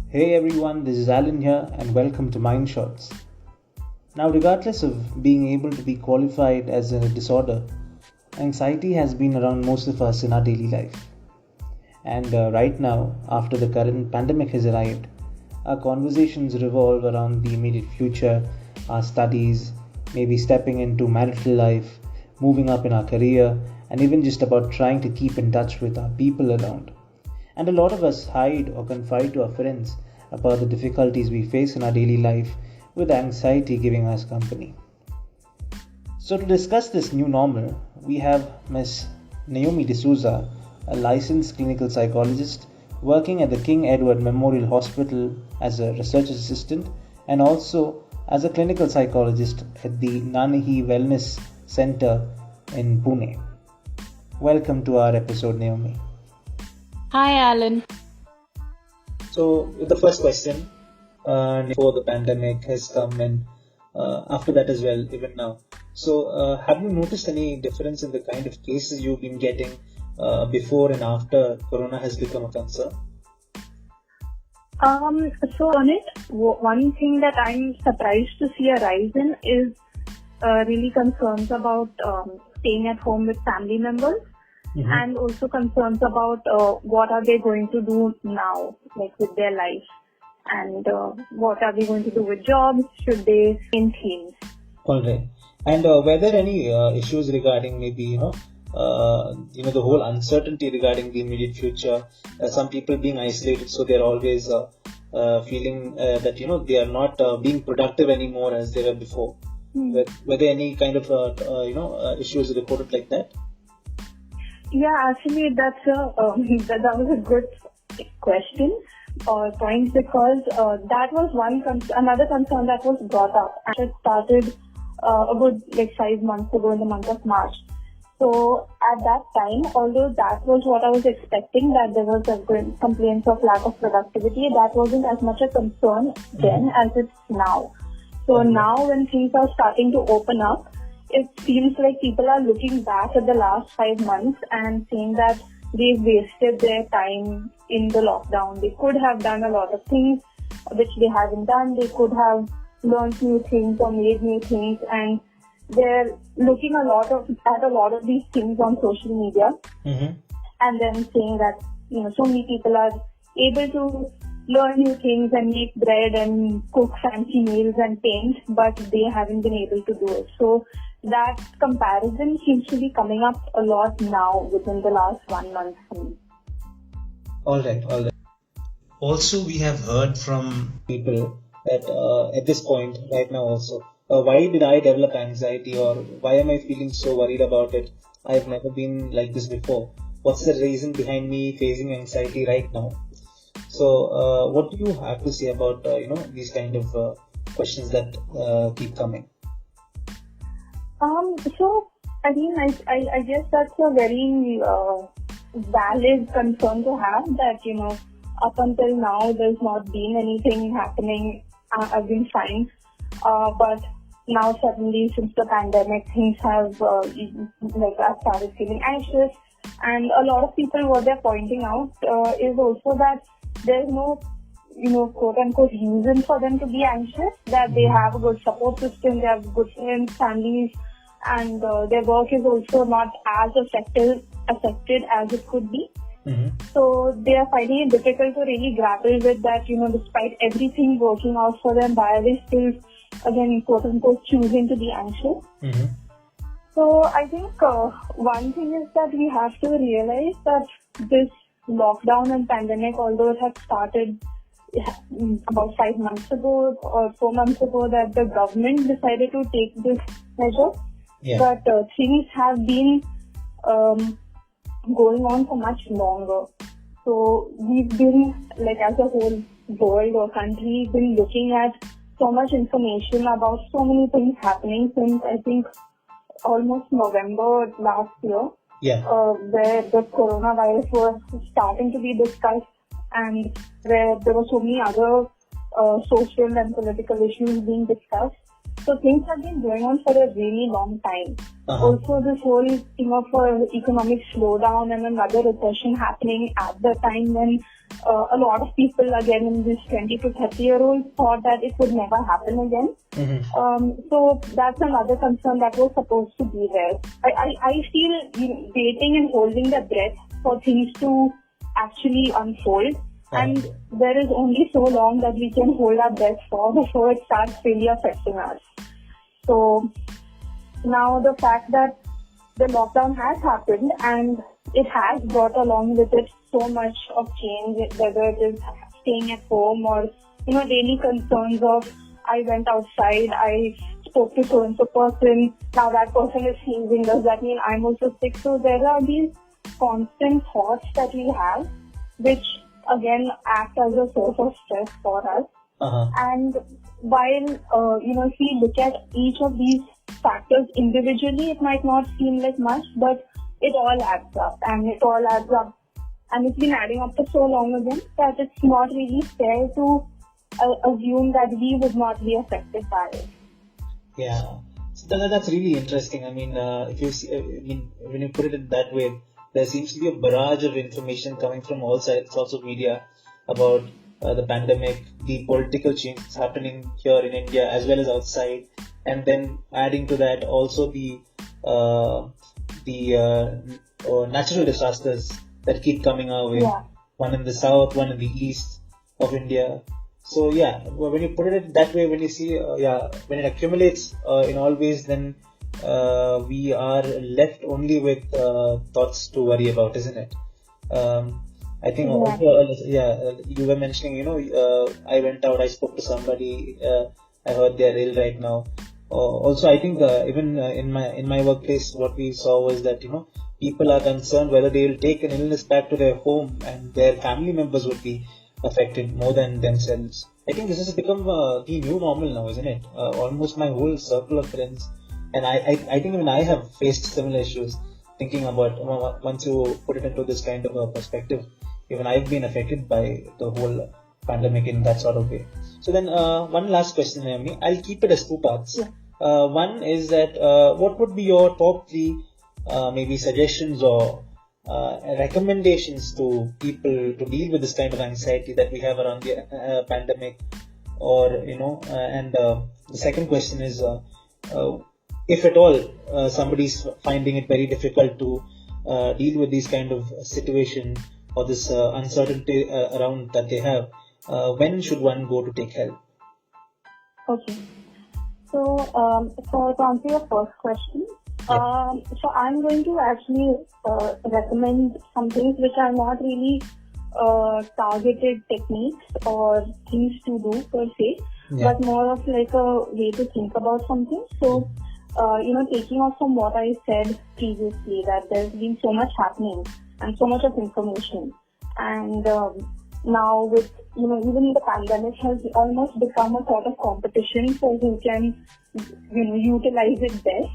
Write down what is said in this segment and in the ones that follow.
Hey everyone, this is Alan here and welcome to Mind Shots. Now, regardless of being able to be qualified as a disorder, anxiety has been around most of us in our daily life. And right now, after the current pandemic has arrived, our conversations revolve around the immediate future, our studies, maybe stepping into marital life, moving up in our career, and even just about trying to keep in touch with our people around. And a lot of us hide or confide to our friends about the difficulties we face in our daily life, with anxiety giving us company. So, to discuss this new normal, we have Ms. Naomi Dsouza, a licensed clinical psychologist working at the King Edward Memorial Hospital as a research assistant and also as a clinical psychologist at the Nanahi Wellness Center in Pune. Welcome to our episode, Naomi. Hi, Alan. So, the first question, before the pandemic has come and after that as well, even now. So, have you noticed any difference in the kind of cases you've been getting before and after Corona has become a concern? So on it, one thing that I'm surprised to see a rise in is really concerns about staying at home with family members. Mm-hmm. And also concerns about what are they going to do now, like with their life, and what are they going to do with jobs, should they in teams. All right. And were there any issues regarding maybe, the whole uncertainty regarding the immediate future, some people being isolated, so they're always feeling that, they are not being productive anymore as they were before. Mm-hmm. Were there any kind of, issues reported like that? Yeah, actually, that was a good question or point, because that was another concern that was brought up. And it started a good 5 months ago in the month of March. So at that time, although that was what I was expecting, that there was a complaints of lack of productivity, that wasn't as much a concern then as it's now. So now when things are starting to open up, it seems like people are looking back at the last 5 months and saying that they wasted their time in the lockdown. They could have done a lot of things which they haven't done. They could have learned new things or made new things, and they're looking at a lot of these things on social media, and then saying that so many people are able to learn new things and make bread and cook fancy meals and paint, but they haven't been able to do it. So that comparison seems to be coming up a lot now within the last 1 month. All right. Also, we have heard from people that at this point, right now also, why did I develop anxiety, or why am I feeling so worried about it? I've never been like this before. What's the reason behind me facing anxiety right now? So, what do you have to say about these kind of questions that keep coming? So I guess that's a very valid concern to have, that up until now there's not been anything happening. I've been fine, but now suddenly since the pandemic, things have I've started feeling anxious, and a lot of people, what they're pointing out is also that there's no quote unquote reason for them to be anxious, that they have a good support system, they have good friends, families, and their work is also not as affected as it could be. Mm-hmm. So they are finding it difficult to really grapple with that, despite everything working out for them, why are they still, again, quote unquote, choosing to be anxious? Mm-hmm. So I think one thing is that we have to realize that this lockdown and pandemic, although it had started about 5 months ago or 4 months ago, that the government decided to take this measure. Yeah. But things have been going on for much longer. So we've been, as a whole world or country, been looking at so much information about so many things happening since, I think, almost November last year. Yeah. Where the coronavirus was starting to be discussed, and where there were so many other social and political issues being discussed. So things have been going on for a really long time. Also, this whole thing of economic slowdown and another recession happening at the time when a lot of people, again in this 20 to 30-year-old, thought that it would never happen again. So that's another concern that was supposed to be there. I feel waiting and holding the breath for things to actually unfold. And there is only so long that we can hold our breath for before it starts really affecting us. So now the fact that the lockdown has happened and it has brought along with it so much of change, whether it is staying at home or, daily concerns of I went outside, I spoke to so-and-so person, now that person is sneezing, does that mean I'm also sick? So there are these constant thoughts that we have, which again act as a source of stress for us. And while, if we look at each of these factors individually, it might not seem like much, but it all adds up and it's been adding up for so long again that it's not really fair to assume that we would not be affected by it. Yeah, so that's really interesting. I mean, if you see, when you put it that way, there seems to be a barrage of information coming from all sides of media about the pandemic, the political changes happening here in India as well as outside, and then adding to that also the natural disasters that keep coming our way. One in the south, one in the east of India. So yeah, when you put it that way, when you see, when it accumulates in all ways, then we are left only with thoughts to worry about, isn't it? I think also, you were mentioning, I went out, I spoke to somebody, I heard they're ill right now. Also, I think even in my workplace, what we saw was that, people are concerned whether they will take an illness back to their home and their family members would be affected more than themselves. I think this has become the new normal now, isn't it? Almost my whole circle of friends. And I think even I have faced similar issues, thinking about once you put it into this kind of a perspective, even I've been affected by the whole pandemic in that sort of way. So then one last question, Naomi. I'll keep it as two parts. One is that what would be your top three maybe suggestions or recommendations to people to deal with this kind of anxiety that we have around the pandemic? Or, and the second question is, if at all somebody's finding it very difficult to deal with these kind of situation or this uncertainty around that they have, when should one go to take help? Okay. So to answer your first question, so I'm going to actually recommend some things which are not really targeted techniques or things to do per se, but more of like a way to think about something. So, taking off from what I said previously, that there's been so much happening and so much of information. And now with, even the pandemic has almost become a sort of competition for who can, utilize it best.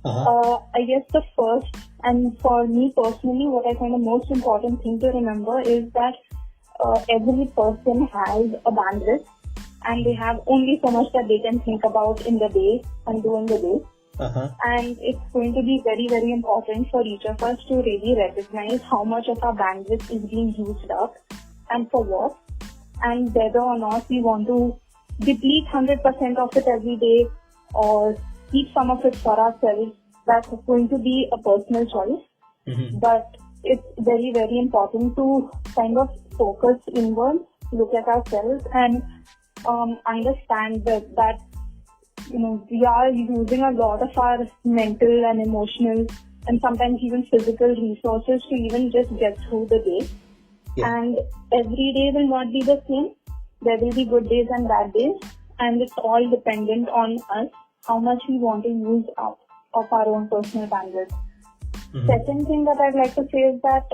I guess the first, and for me personally, what I find the most important thing to remember is that every person has a bandwidth and they have only so much that they can think about in the day and do in the day. And it's going to be very, very important for each of us to really recognize how much of our bandwidth is being used up and for what, and whether or not we want to deplete 100% of it every day or keep some of it for ourselves. That's going to be a personal choice. But it's very, very important to kind of focus inwards, look at ourselves and understand that we are using a lot of our mental and emotional and sometimes even physical resources to even just get through the day. And every day will not be the same. There will be good days and bad days, and it's all dependent on us, how much we want to use of our own personal bandwidth. Second thing that I'd like to say is that,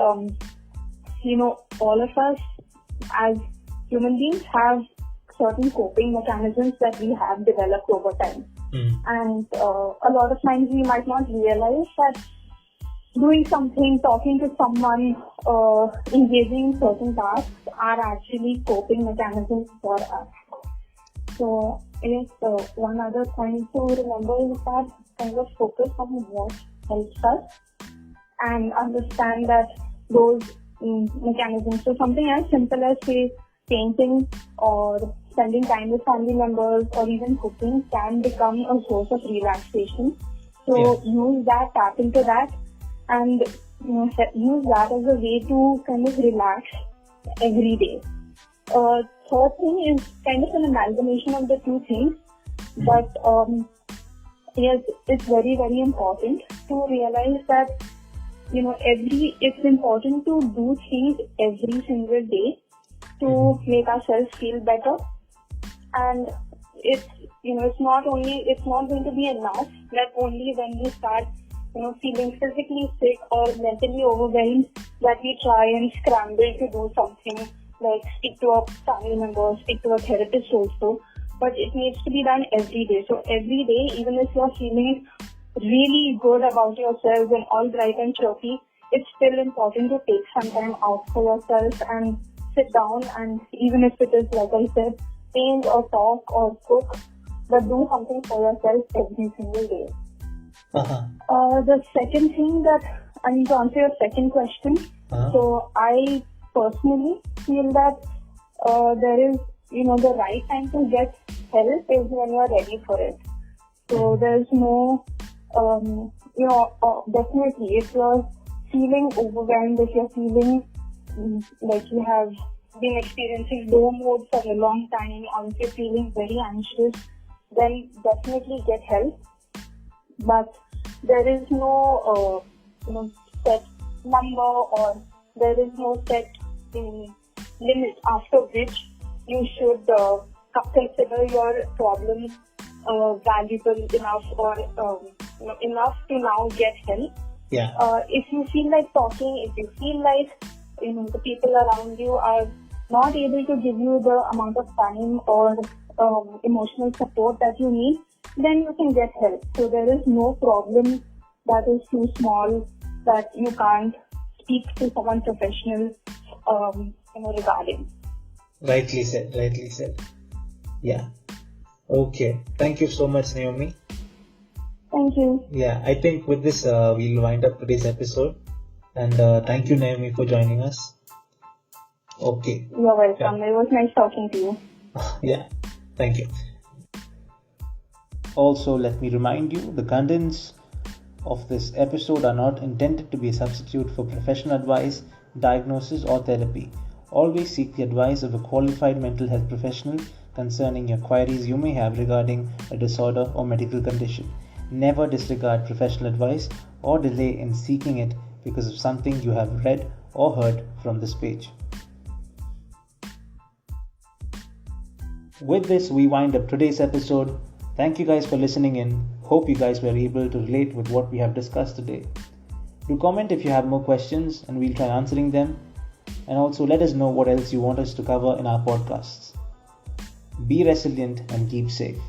all of us as human beings have certain coping mechanisms that we have developed over time. And a lot of times we might not realize that doing something, talking to someone, engaging in certain tasks are actually coping mechanisms for us. So Yes, one other point to remember is that kind of focus on what helps us and understand that those mechanisms. So something as simple as say painting or spending time with family members or even cooking can become a source of relaxation. So use that, tap into that, and use that as a way to kind of relax every day. Third thing is kind of an amalgamation of the two things, but yes, it's very, very important to realize that it's important to do things every single day to make ourselves feel better. And it's not going to be enough that only when we start feeling physically sick or mentally overwhelmed that we try and scramble to do something like speak to a family member, speak to a therapist also. But it needs to be done every day. So every day, even if you're feeling really good about yourself and all bright and chirpy, it's still important to take some time out for yourself and sit down, and even if it is, like I said, paint or talk or cook, but do something for yourself every single day. The second thing to answer your second question, so I personally feel that there is, the right time to get help is when you are ready for it. So there's no, definitely if you're feeling overwhelmed, if you're feeling like you have been experiencing low mood for a long time, or if you're feeling very anxious, then definitely get help. But there is no, set number, or there is no set limit after which you should consider your problem valuable enough or enough to now get help. If you feel like talking, if you feel like the people around you are not able to give you the amount of time or emotional support that you need, then you can get help. So there is no problem that is too small that you can't speak to someone professional regarding. Rightly said. Yeah. Okay. Thank you so much, Naomi. Thank you. Yeah, I think with this we'll wind up today's episode. And thank you, Naomi, for joining us. Okay. You're welcome. It was nice talking to you. Yeah. Thank you. Also, let me remind you, the contents of this episode are not intended to be a substitute for professional advice, diagnosis, or therapy. Always seek the advice of a qualified mental health professional concerning your queries you may have regarding a disorder or medical condition. Never disregard professional advice or delay in seeking it because of something you have read or heard from this page. With this, we wind up today's episode. Thank you guys for listening in. Hope you guys were able to relate with what we have discussed today. Do comment if you have more questions and we'll try answering them. And also let us know what else you want us to cover in our podcasts. Be resilient and keep safe.